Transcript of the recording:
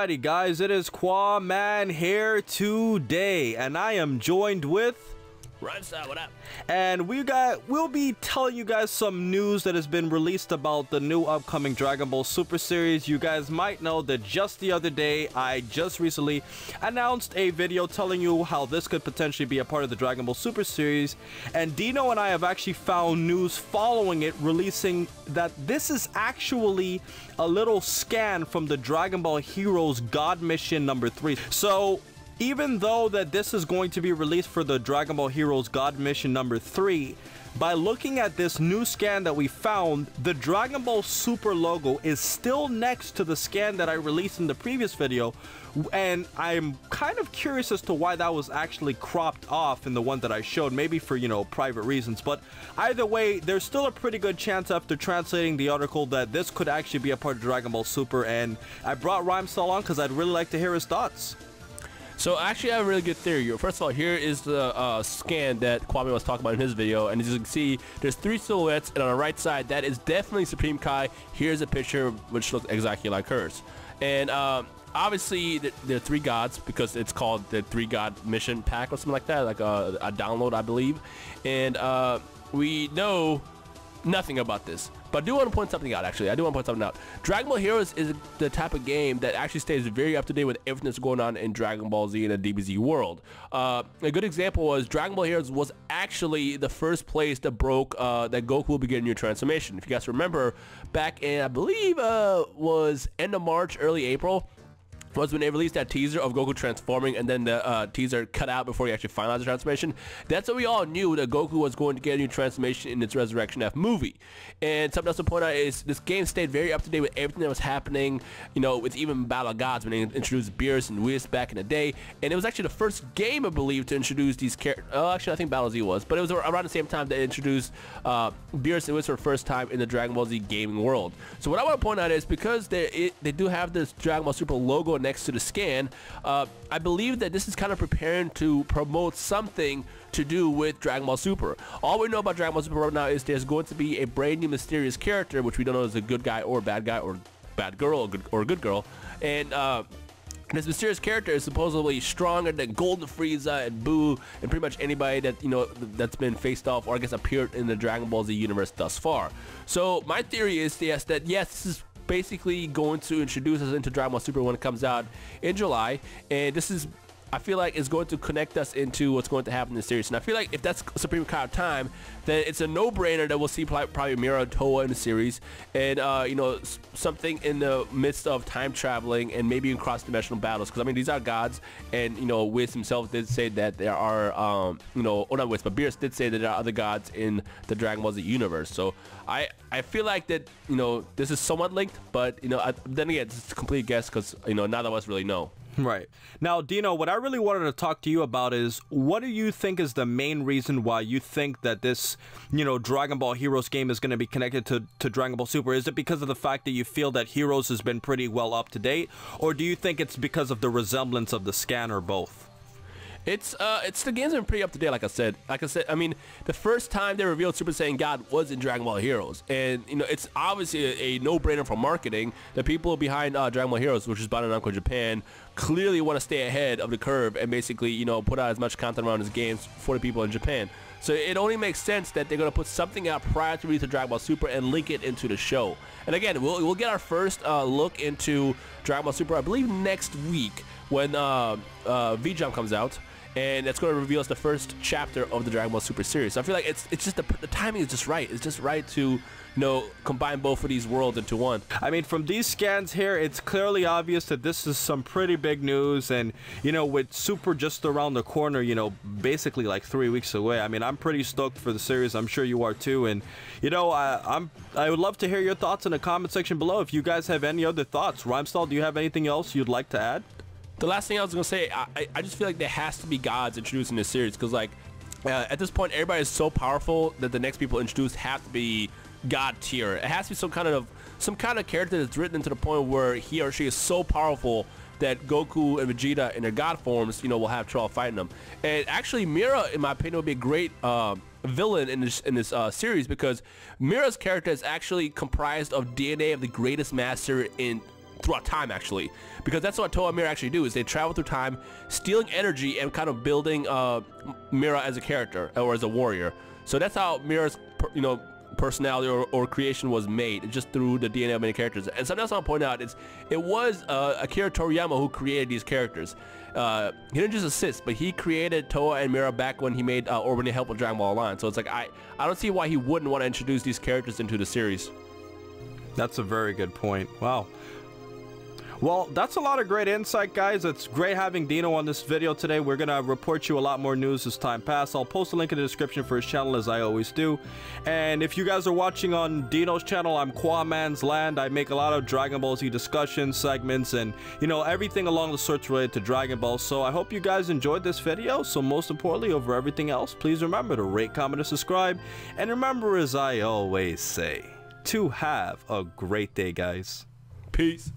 Alrighty guys, it is Qaaman here today, and I am joined with Rhymestyle, what up? And we'll be telling you guys some news that has been released about the new upcoming Dragon Ball Super series. You guys might know that just the other day, I just recently announced a video telling you how this could potentially be a part of the Dragon Ball Super series. And Dino and I have actually found news following it releasing that this is actually a little scan from the Dragon Ball Heroes God Mission number 3. So even though that this is going to be released for the Dragon Ball Heroes God Mission number 3, by looking at this new scan that we found, the Dragon Ball Super logo is still next to the scan that I released in the previous video, and I'm kind of curious as to why that was actually cropped off in the one that I showed, maybe for, you know, private reasons. But either way, there's still a pretty good chance after translating the article that this could actually be a part of Dragon Ball Super, and I brought Rhymestyle on because I'd really like to hear his thoughts. So actually I have a really good theory. First of all, here is the scan that Qaaman was talking about in his video, and as you can see, there's 3 silhouettes, and on the right side, that is definitely Supreme Kai. Here's a picture which looks exactly like hers. And obviously, there are 3 gods, because it's called the 3 God Mission Pack or something like that, like a download, I believe. And we know nothing about this. But I do want to point something out, actually. I do want to point something out. Dragon Ball Heroes is the type of game that actually stays very up to date with everything that's going on in Dragon Ball Z and the DBZ world. A good example was Dragon Ball Heroes was actually the first place that broke that Goku will be getting a new transformation. If you guys remember, back in, I believe, was end of March, early April, was when they released that teaser of Goku transforming, and then the teaser cut out before he actually finalized the transformation. That's what we all knew, that Goku was going to get a new transformation in its Resurrection F movie. And something else to point out is this game stayed very up to date with everything that was happening, you know, with even Battle of Gods when they introduced Beerus and Whis back in the day. And it was actually the first game, I believe, to introduce these characters. Actually, I think Battle Z was, but it was around the same time they introduced Beerus and Whis for the first time in the Dragon Ball Z gaming world. So what I want to point out is, because they do have this Dragon Ball Super logo next to the scan, I believe that this is kind of preparing to promote something to do with Dragon Ball Super. All we know about Dragon Ball Super right now is there's going to be a brand new mysterious character, which we don't know is a good guy or bad guy or bad girl or good girl, and this mysterious character is supposedly stronger than Golden Frieza and Boo and pretty much anybody that, you know, that's been faced off or I guess appeared in the Dragon Ball Z universe thus far. So my theory is, yes, this is basically going to introduce us into Dragon Ball Super when it comes out in July, and this is, I feel like, is going to connect us into what's going to happen in the series. And I feel like if that's Supreme Kai of time, then it's a no-brainer that we'll see probably Mira Toa in the series, and you know, something in the midst of time traveling and maybe in cross-dimensional battles, because I mean, these are gods, and you know, Whis himself did say that there are you know, or not Whis, but Beerus did say that there are other gods in the Dragon Ball Z universe. So I feel like that, you know, this is somewhat linked, but you know, then again, it's a complete guess, because you know, none of us really know. Right. Now, Dino, what I really wanted to talk to you about is, what do you think is the main reason why you think that this, you know, Dragon Ball Heroes game is going to be connected to Dragon Ball Super? Is it because of the fact that you feel that Heroes has been pretty well up to date, or do you think it's because of the resemblance of the scan, or both? It's the games are pretty up to date, like I said. I mean, the first time they revealed Super Saiyan God was in Dragon Ball Heroes, and you know, it's obviously a no-brainer for marketing. The people behind Dragon Ball Heroes, which is Bandai Namco Japan, clearly want to stay ahead of the curve and basically, you know, put out as much content around these games for the people in Japan. So it only makes sense that they're gonna put something out prior to release of Dragon Ball Super and link it into the show. And again, we'll get our first look into Dragon Ball Super, I believe, next week when V-Jump comes out. And that's going to reveal us the first chapter of the Dragon Ball Super series. So I feel like it's just the timing is just right. It's just right to, you know, combine both of these worlds into one. I mean, from these scans here, it's clearly obvious that this is some pretty big news, and you know, with Super just around the corner, you know, basically like 3 weeks away. I mean, I'm pretty stoked for the series. I'm sure you are too. And you know, I would love to hear your thoughts in the comment section below. If you guys have any other thoughts, Rhymestyle, do you have anything else you'd like to add? The last thing I was going to say, I just feel like there has to be gods introduced in this series, because like at this point, everybody is so powerful that the next people introduced have to be god tier. It has to be some kind of character that's written into the point where he or she is so powerful that Goku and Vegeta in their god forms, you know, will have trouble fighting them. And actually, Mira, in my opinion, would be a great villain in this series, because Mira's character is actually comprised of DNA of the greatest master in throughout time, actually, because that's what Toa and Mira actually do, is they travel through time, stealing energy and kind of building Mira as a character or as a warrior. So that's how Mira's, personality or creation was made, just through the DNA of many characters. And something else I want to point out is it was Akira Toriyama who created these characters. He didn't just assist, but he created Toa and Mira back when he made or when he helped with Dragon Ball Online. So it's like I don't see why he wouldn't want to introduce these characters into the series. That's a very good point. Wow. Well, that's a lot of great insight, guys. It's great having Dino on this video today. We're going to report you a lot more news as time passes. I'll post a link in the description for his channel, as I always do. And if you guys are watching on Dino's channel, I'm Qaaman's Land. I make a lot of Dragon Ball Z discussion segments and, everything along the sorts related to Dragon Ball. So I hope you guys enjoyed this video. So most importantly, over everything else, please remember to rate, comment, and subscribe. And remember, as I always say, to have a great day, guys. Peace.